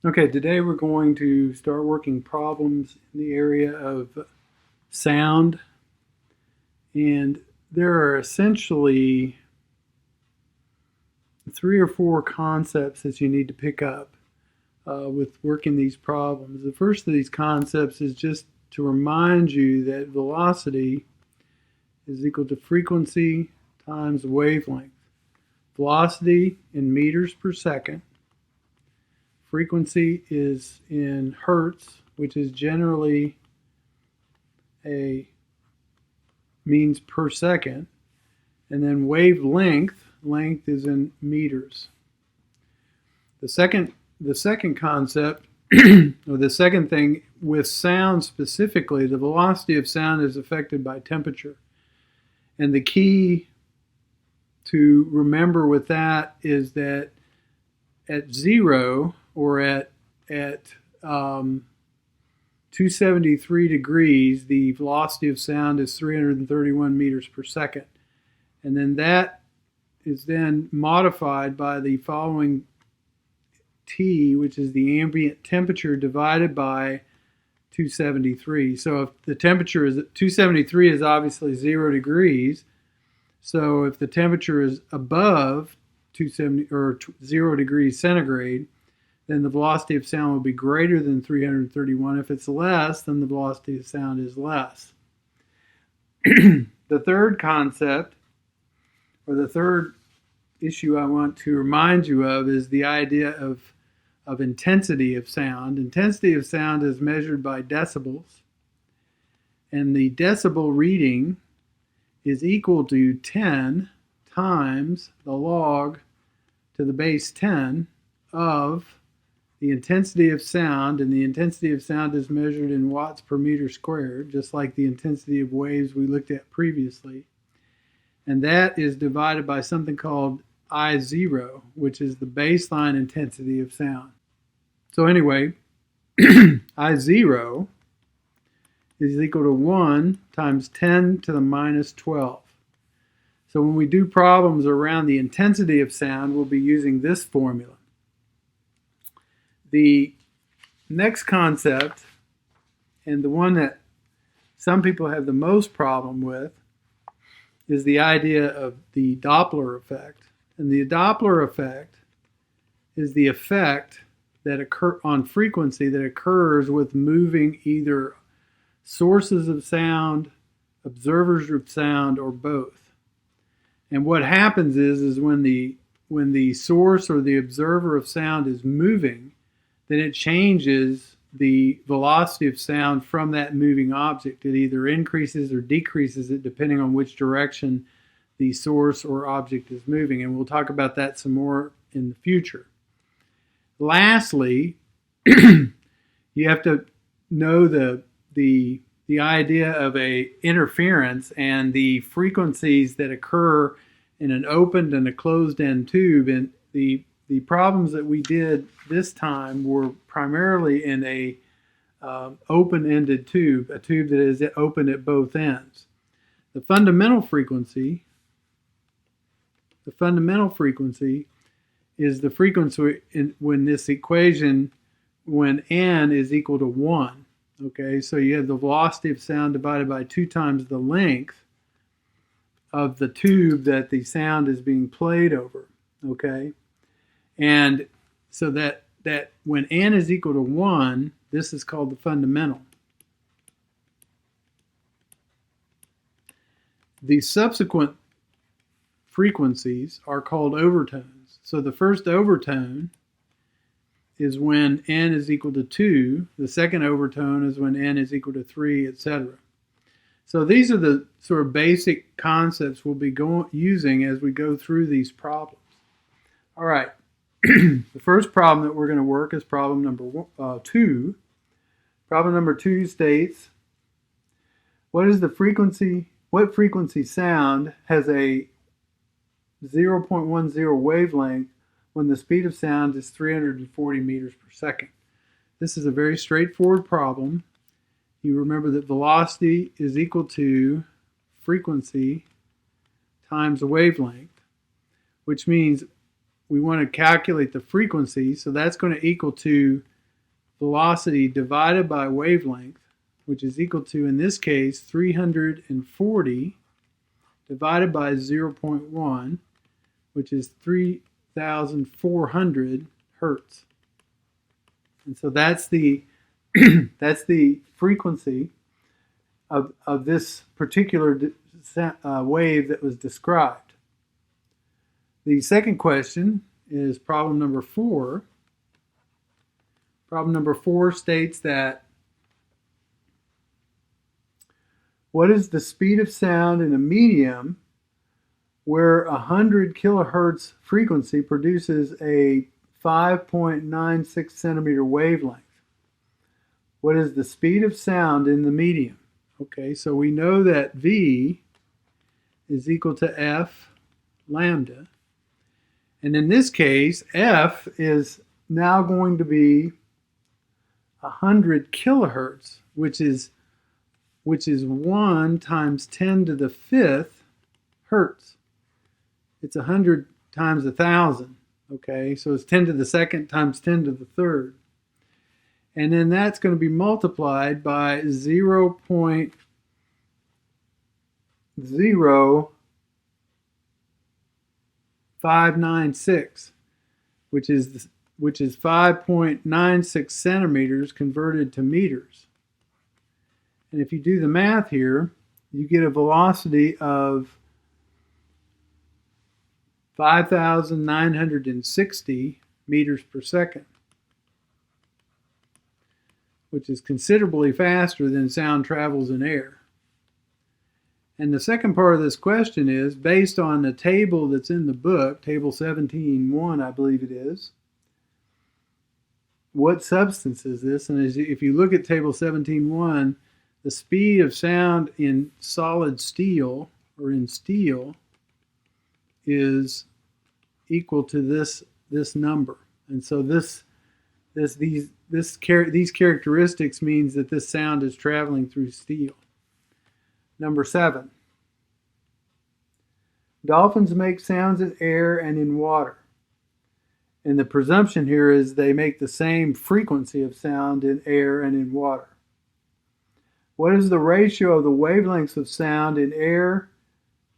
Okay, today we're going to start working problems in the area of sound, and there are essentially three or four concepts that you need to pick up with working these problems. The first of these concepts is just to remind you that velocity is equal to frequency times wavelength. Velocity in meters per second. Frequency is in hertz, which is generally a means per second, and then wavelength, length is in meters. The second concept, or the second thing with sound specifically, the velocity of sound is affected by temperature, and the key to remember with that is that at zero, or at 273 degrees, the velocity of sound is 331 meters per second. And then that is then modified by the following T, which is the ambient temperature divided by 273. So if the temperature is 273 is obviously 0 degrees. So if the temperature is above 270 or 0 degrees centigrade, then the velocity of sound will be greater than 331. If it's less, then the velocity of sound is less. The third concept, or the third issue I want to remind you of, is the idea of intensity of sound. Intensity of sound is measured by decibels, and the decibel reading is equal to 10 times the log to the base 10 of the intensity of sound, and the intensity of sound is measured in watts per meter squared, just like the intensity of waves we looked at previously. And that is divided by something called I0, which is the baseline intensity of sound. So anyway, I0 is equal to 1 times 10 to the minus 12. So when we do problems around the intensity of sound, we'll be using this formula. The next concept, and the one that some people have the most problem with, is the idea of the Doppler effect. And the Doppler effect is the effect that occurs on frequency that occurs with moving either sources of sound, observers of sound, or both. And what happens is when the source or the observer of sound is moving, then it changes the velocity of sound from that moving object. It either increases or decreases it depending on which direction the source or object is moving. And we'll talk about that some more in the future. Lastly, you have to know the idea of a interference and the frequencies that occur in an opened and a closed-end tube. And the problems that we did this time were primarily in a open-ended tube, a tube that is open at both ends. The fundamental frequency is the frequency when this equation, when n is equal to 1. Okay, so you have the velocity of sound divided by 2 times the length of the tube that the sound is being played over. Okay, and so that when n is equal to 1, this is called the fundamental. The subsequent frequencies are called overtones. So the first overtone is when n is equal to 2. The second overtone is when n is equal to 3, etc. So these are the sort of basic concepts we'll be using as we go through these problems. All right. The first problem that we're going to work is problem number 2. Problem number 2 states, what frequency sound has a 0.10 wavelength when the speed of sound is 340 meters per second? This is a very straightforward problem. You remember that velocity is equal to frequency times wavelength, which means we want to calculate the frequency, so that's going to equal to velocity divided by wavelength, which is equal to, in this case, 340 divided by 0.1, which is 3,400 hertz. And so that's the that's the frequency of this particular wave that was described. The second question is problem number 4. Problem number 4 states that what is the speed of sound in a medium where 100 kilohertz frequency produces a 5.96 centimeter wavelength? What is the speed of sound in the medium? Okay, so we know that V is equal to F lambda. And in this case, F is now going to be 100 kilohertz, which is 1 times 10 to the 5th hertz. It's 100 times 1,000. Okay, so it's 10 to the second times 10 to the third. And then that's going to be multiplied by 0.0596, which is 5.96 centimeters converted to meters. And if you do the math here, you get a velocity of 5,960 meters per second, which is considerably faster than sound travels in air. And the second part of this question is, based on the table that's in the book, table 17.1, I believe it is, what substance is this? And if you look at table 17.1, the speed of sound in solid steel, or in steel, is equal to this number. And so these characteristics means that this sound is traveling through steel. Number 7. Dolphins make sounds in air and in water. And the presumption here is they make the same frequency of sound in air and in water. What is the ratio of the wavelengths of sound in air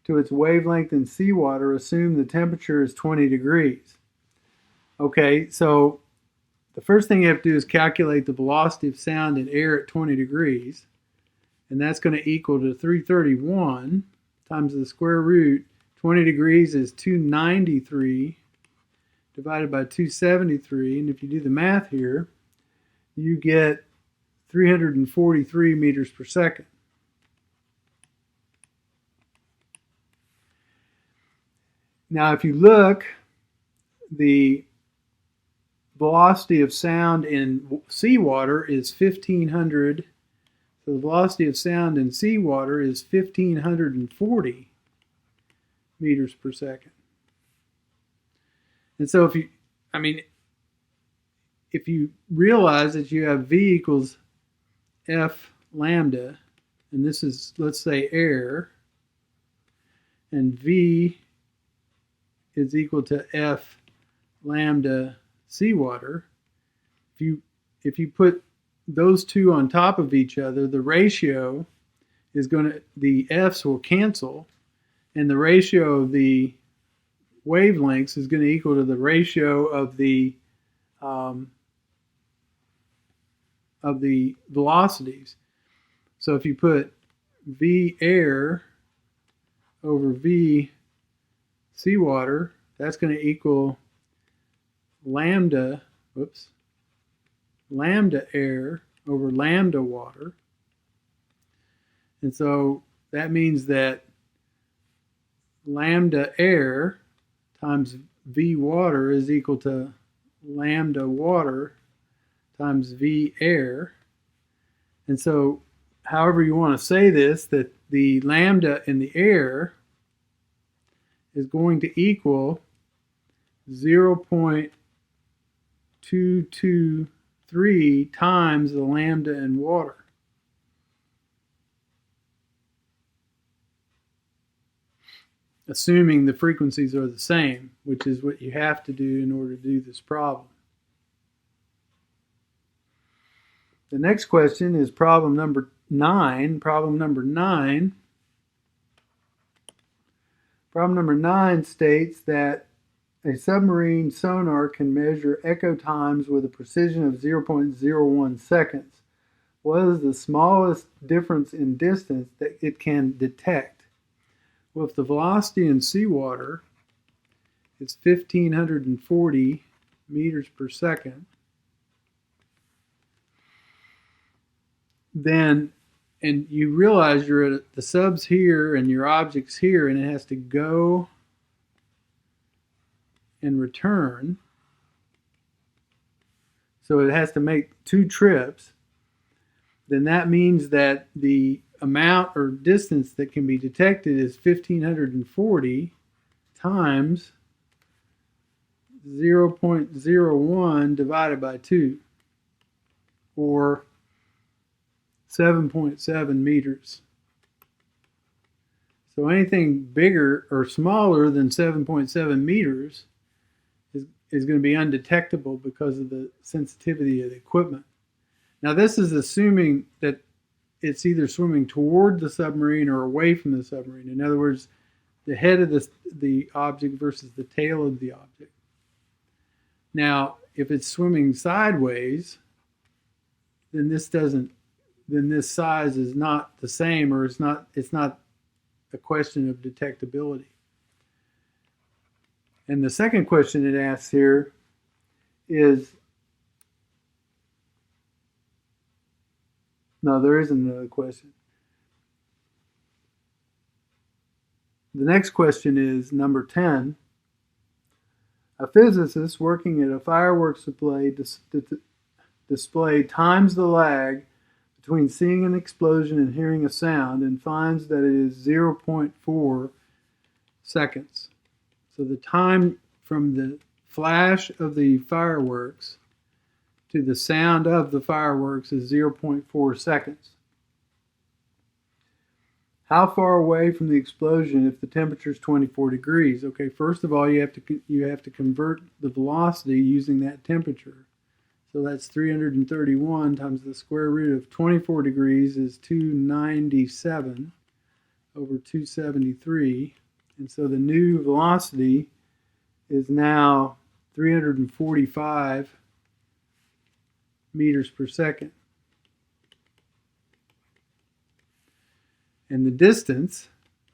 to its wavelength in seawater? Assume the temperature is 20 degrees. Okay, so the first thing you have to do is calculate the velocity of sound in air at 20 degrees. And that's going to equal to 331 times the square root. 20 degrees is 293 divided by 273. And if you do the math here, you get 343 meters per second. Now, if you look, the velocity of sound in seawater is 1,500. So the velocity of sound in seawater is 1,540 meters per second. And so if you realize that you have V equals F lambda, and this is, let's say, air, and V is equal to F lambda seawater, if you put those two on top of each other, the ratio is the F's will cancel, and the ratio of the wavelengths is going to equal to the ratio of the velocities. So if you put V air over V seawater, that's going to equal lambda air over lambda water. And so that means that lambda air times V water is equal to lambda water times V air. And so however you want to say this, that the lambda in the air is going to equal 0.223 times the lambda in water. Assuming the frequencies are the same, which is what you have to do in order to do this problem. The next question is problem number 9. Problem number 9 states that a submarine sonar can measure echo times with a precision of 0.01 seconds. What is the smallest difference in distance that it can detect? Well, if the velocity in seawater is 1,540 meters per second, then, and you realize you're at the sub's here and your object's here, and it has to go and return. So it has to make 2 trips. Then that means that the amount or distance that can be detected is 1,540 times 0.01 divided by 2, or 7.7 meters. So anything bigger or smaller than 7.7 meters is going to be undetectable because of the sensitivity of the equipment. Now, this is assuming that it's either swimming toward the submarine or away from the submarine. In other words, the head of the object versus the tail of the object. Now, if it's swimming sideways, then this size is not the same, or it's not a question of detectability. And the second question it asks here is, no, there isn't another question. The next question is number 10. A physicist working at a fireworks display times the lag between seeing an explosion and hearing a sound and finds that it is 0.4 seconds. So the time from the flash of the fireworks to the sound of the fireworks is 0.4 seconds. How far away from the explosion if the temperature is 24 degrees? Okay, first of all, you have to convert the velocity using that temperature. So that's 331 times the square root of 24 degrees is 297 over 273. And so the new velocity is now 345 meters per second. And the distance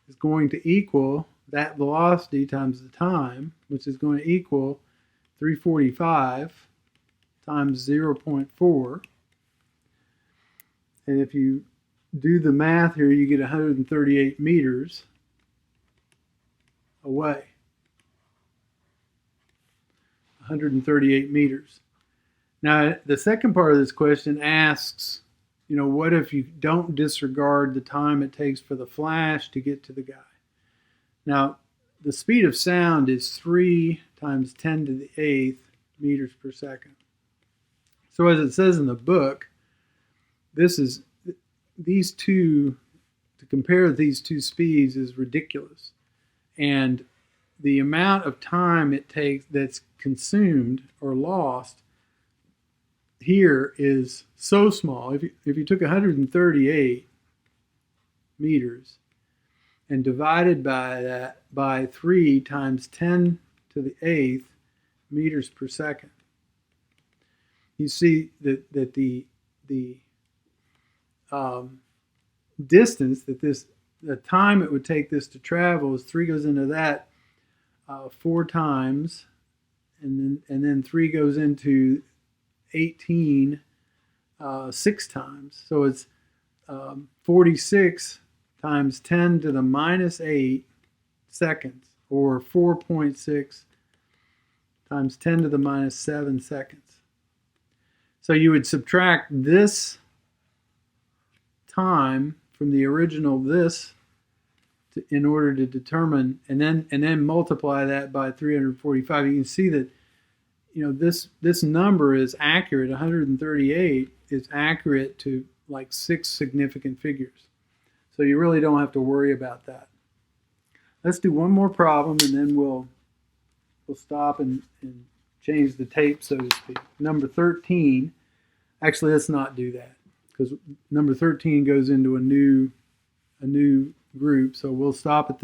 is going to equal that velocity times the time, which is going to equal 345 times 0.4. And if you do the math here, you get 138 meters away. 138 meters. Now, the second part of this question asks, what if you don't disregard the time it takes for the flash to get to the guy? Now, the speed of sound is 3 times 10 to the 8th meters per second. So as it says in the book, to compare these two speeds is ridiculous. And the amount of time it takes that's consumed or lost here is so small. If you took 138 meters and divided by 3 times 10 to the 8th meters per second, you see that the distance the time it would take this to travel is 3 goes into that 4 times, and then 3 goes into 18 6 times. So it's 46 times 10 to the minus 8 seconds, or 4.6 times 10 to the minus 7 seconds. So you would subtract this time from the original in order to determine, and then multiply that by 345. You can see that this number is accurate. 138 is accurate to like 6 significant figures. So you really don't have to worry about that. Let's do one more problem, and then we'll stop and change the tape, so to speak. Number 13. Actually, let's not do that because number 13 goes into a new group. So we'll stop at this.